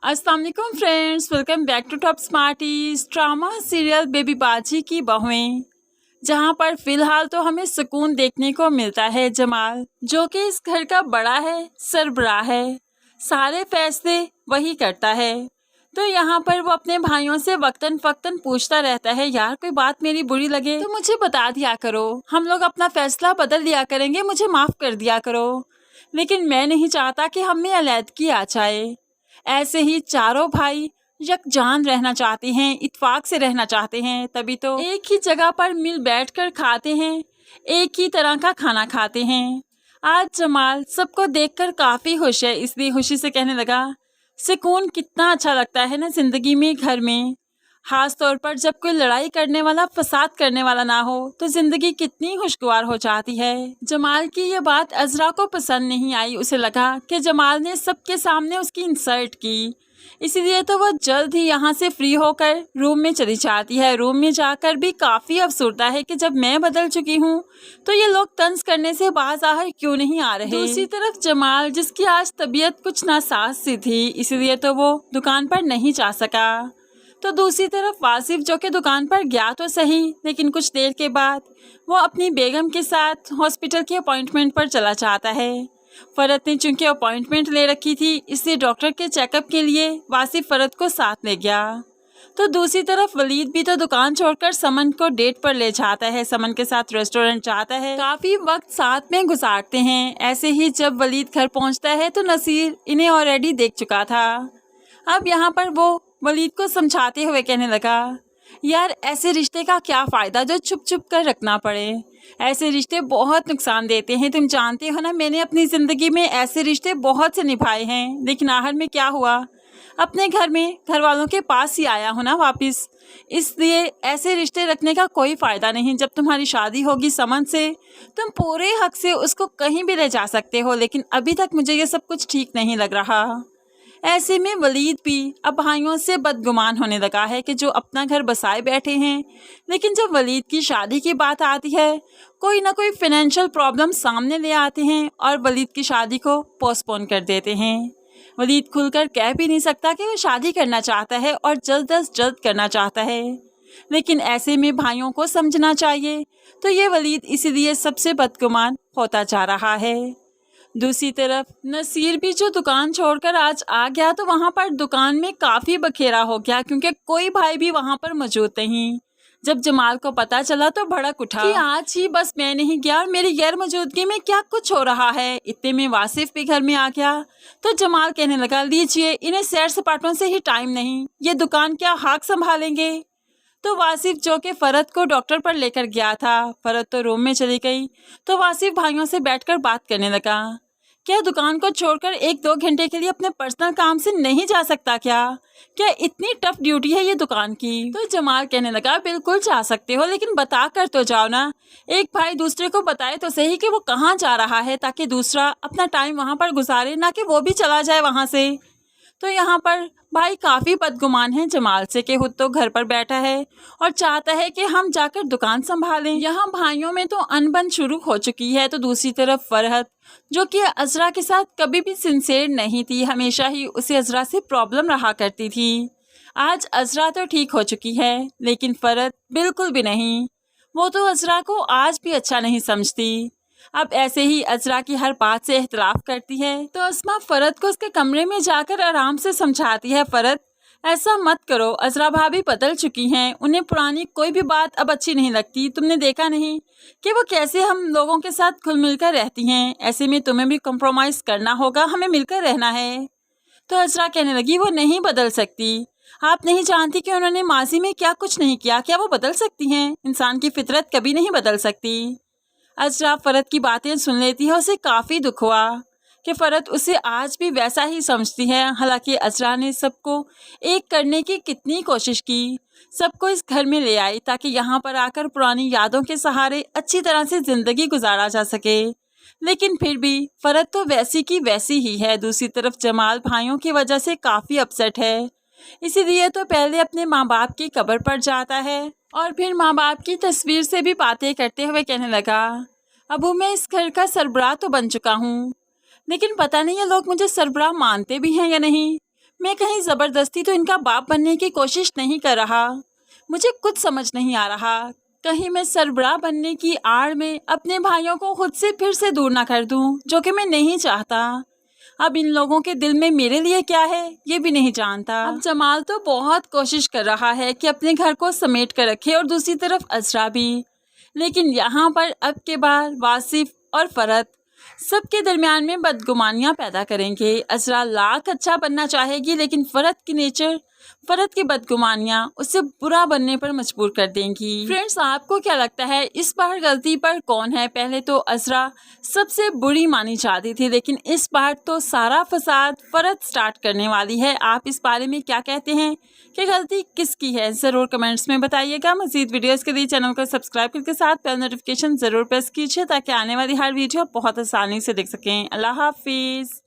अस्सलाम वालेकुम friends, welcome back to Top Smarties. Drama serial Baby Baji की बहुएं, जहां पर फिलहाल तो हमें सुकून देखने को मिलता है। जमाल जो कि इस घर का बड़ा है, सरबराह है, सारे फैसले वही करता है। तो यहाँ पर वो अपने भाइयों से वक्तन फक्तन पूछता रहता है, यार कोई बात मेरी बुरी लगे तो मुझे बता दिया करो, हम लोग अपना फैसला बदल दिया करेंगे, मुझे माफ़ कर दिया करो। लेकिन मैं नहीं चाहता कि हम में अलैदगी आ जाए। ऐसे ही चारों भाई यकजान रहना चाहते हैं, इत्तेफाक से रहना चाहते हैं, तभी तो एक ही जगह पर मिल बैठकर खाते हैं, एक ही तरह का खाना खाते हैं। आज जमाल सबको देखकर काफ़ी खुश है, इसलिए खुशी से कहने लगा, सुकून कितना अच्छा लगता है ना ज़िंदगी में, घर में। खास तौर पर जब कोई लड़ाई करने वाला, फसाद करने वाला ना हो तो ज़िंदगी कितनी खुशगवार हो जाती है। जमाल की ये बात अज़रा को पसंद नहीं आई। उसे लगा कि जमाल ने सबके सामने उसकी इंसल्ट की, इसीलिए तो वो जल्द ही यहाँ से फ्री होकर रूम में चली जाती है। रूम में जाकर भी काफ़ी अफसरदा है कि जब मैं बदल चुकी हूँ तो ये लोग तंज करने से बाज आहर क्यों नहीं आ रहे। दूसरी तरफ जमाल, जिसकी आज तबीयत कुछ नासाज सी थी, इसीलिए तो वो दुकान पर नहीं जा सका। तो दूसरी तरफ वासिफ, जो कि दुकान पर गया तो सही, लेकिन कुछ देर के बाद वो अपनी बेगम के साथ हॉस्पिटल के अपॉइंटमेंट पर चला जाता है। फरत ने चूंकि अपॉइंटमेंट ले रखी थी, इसलिए डॉक्टर के चेकअप के लिए वासिफ फरत को साथ ले गया। तो दूसरी तरफ वलीद भी तो दुकान छोड़कर समन को डेट पर ले जाता है, समन के साथ रेस्टोरेंट जाता है, काफ़ी वक्त साथ में गुजारते हैं। ऐसे ही जब वलीद घर पहुँचता है तो नसीर इन्हें ऑलरेडी देख चुका था। अब यहाँ पर वो वलीद को समझाते हुए कहने लगा, यार ऐसे रिश्ते का क्या फ़ायदा जो छुप छुप कर रखना पड़े। ऐसे रिश्ते बहुत नुकसान देते हैं, तुम जानते हो ना, मैंने अपनी ज़िंदगी में ऐसे रिश्ते बहुत से निभाए हैं, लेकिन आखिर में क्या हुआ, अपने घर में घर वालों के पास ही आया हूँ ना वापस। इसलिए ऐसे रिश्ते रखने का कोई फ़ायदा नहीं। जब तुम्हारी शादी होगी समन से, तुम पूरे हक से उसको कहीं भी ले जा सकते हो, लेकिन अभी तक मुझे ये सब कुछ ठीक नहीं लग रहा। ऐसे में वलीद भी अब भाइयों से बदगुमान होने लगा है कि जो अपना घर बसाए बैठे हैं, लेकिन जब वलीद की शादी की बात आती है कोई ना कोई फाइनेंशियल प्रॉब्लम सामने ले आते हैं और वलीद की शादी को पोस्टपोन कर देते हैं। वलीद खुलकर कह भी नहीं सकता कि वो शादी करना चाहता है और जल्द अज जल्द करना चाहता है, लेकिन ऐसे में भाइयों को समझना चाहिए। तो ये वलीद इसीलिए सबसे बदगुमान होता जा रहा है। दूसरी तरफ नसीर भी जो दुकान छोड़कर आज आ गया, तो वहाँ पर दुकान में काफ़ी बखेरा हो गया, क्योंकि कोई भाई भी वहाँ पर मौजूद नहीं। जब जमाल को पता चला तो भड़क उठा कि आज ही बस मैं नहीं गया और मेरी गैर मौजूदगी में क्या कुछ हो रहा है। इतने में वासिफ भी घर में आ गया। तो जमाल कहने लगा, लीजिए, इन्हें सैर सपाटों से ही टाइम नहीं, ये दुकान क्या हाथ संभालेंगे। तो वासिफ, जो कि फरत को डॉक्टर पर लेकर गया था, फरत तो रूम में चली गई। तो वासिफ भाइयों से बैठकर बात करने लगा, क्या दुकान को छोड़कर 1-2 घंटे के लिए अपने पर्सनल काम से नहीं जा सकता क्या इतनी टफ ड्यूटी है ये दुकान की। तो जमाल कहने लगा, बिल्कुल जा सकते हो, लेकिन बता कर तो जाओ ना। एक भाई दूसरे को बताए तो सही कि वो कहाँ जा रहा है, ताकि दूसरा अपना टाइम वहाँ पर गुजारे, ना कि वो भी चला जाए वहाँ से। तो यहाँ पर भाई काफ़ी बदगुमान है जमाल से कि खुद तो घर पर बैठा है और चाहता है कि हम जाकर दुकान संभालें। यहाँ भाइयों में तो अनबन शुरू हो चुकी है। तो दूसरी तरफ फरहत, जो कि अज़रा के साथ कभी भी सिंसेयर नहीं थी, हमेशा ही उसे अज़रा से प्रॉब्लम रहा करती थी। आज अज़रा तो ठीक हो चुकी है, लेकिन फरहत बिल्कुल भी नहीं। वो तो अज़रा को आज भी अच्छा नहीं समझती। अब ऐसे ही अज़रा की हर बात से इख्तलाफ करती है। तो अस्मा फरत को उसके कमरे में जाकर आराम से समझाती है, फरत ऐसा मत करो, अज़रा भाभी बदल चुकी हैं, उन्हें पुरानी कोई भी बात अब अच्छी नहीं लगती। तुमने देखा नहीं कि वो कैसे हम लोगों के साथ खुल मिलकर रहती हैं, ऐसे में तुम्हें भी कम्प्रोमाइज़ करना होगा, हमें मिलकर रहना है। तो अज़रा कहने लगी, वो नहीं बदल सकती, आप नहीं जानती कि उन्होंने माजी में क्या कुछ नहीं किया, क्या वो बदल सकती हैं? इंसान की फितरत कभी नहीं बदल सकती। अज़रा फरत की बातें सुन लेती है। उसे काफ़ी दुख हुआ कि फरत उसे आज भी वैसा ही समझती है। हालांकि अज़रा ने सबको एक करने की कितनी कोशिश की, सबको इस घर में ले आई ताकि यहाँ पर आकर पुरानी यादों के सहारे अच्छी तरह से ज़िंदगी गुजारा जा सके, लेकिन फिर भी फरत तो वैसी की वैसी ही है। दूसरी तरफ जमाल भाइयों की वजह से काफ़ी अपसेट है, इसीलिए तो पहले अपने माँ बाप की कब्र पर जाता है और फिर माँ बाप की तस्वीर से भी बातें करते हुए कहने लगा, अबू मैं इस घर का सरबराह तो बन चुका हूँ, लेकिन पता नहीं ये लोग मुझे सरबराह मानते भी हैं या नहीं। मैं कहीं ज़बरदस्ती तो इनका बाप बनने की कोशिश नहीं कर रहा। मुझे कुछ समझ नहीं आ रहा, कहीं मैं सरबराह बनने की आड़ में अपने भाइयों को खुद से फिर से दूर ना कर दूं, जो कि मैं नहीं चाहता। अब इन लोगों के दिल में मेरे लिए क्या है ये भी नहीं जानता। अब जमाल तो बहुत कोशिश कर रहा है कि अपने घर को समेट कर रखे और दूसरी तरफ अजरा भी, लेकिन यहाँ पर अब के बाद वासिफ और फरत सबके दरमियान में बदगुमानियां पैदा करेंगे। अजरा लाख अच्छा बनना चाहेगी, लेकिन फरत की बदगुमानियां उसे बुरा बनने पर मजबूर कर देंगी। फ्रेंड्स, आपको क्या लगता है इस बार गलती पर कौन है? पहले तो अजरा सबसे बुरी मानी जाती थी, लेकिन इस बार तो सारा फसाद फरत स्टार्ट करने वाली है। आप इस बारे में क्या कहते हैं कि गलती किसकी है? ज़रूर कमेंट्स में बताइएगा। मज़ीद वीडियोस के लिए चैनल को सब्सक्राइब करके साथ बेल नोटिफिकेशन ज़रूर प्रेस कीजिए, ताकि आने वाली हर वीडियो बहुत आसानी से देख सकें। अल्लाह हाफिज़।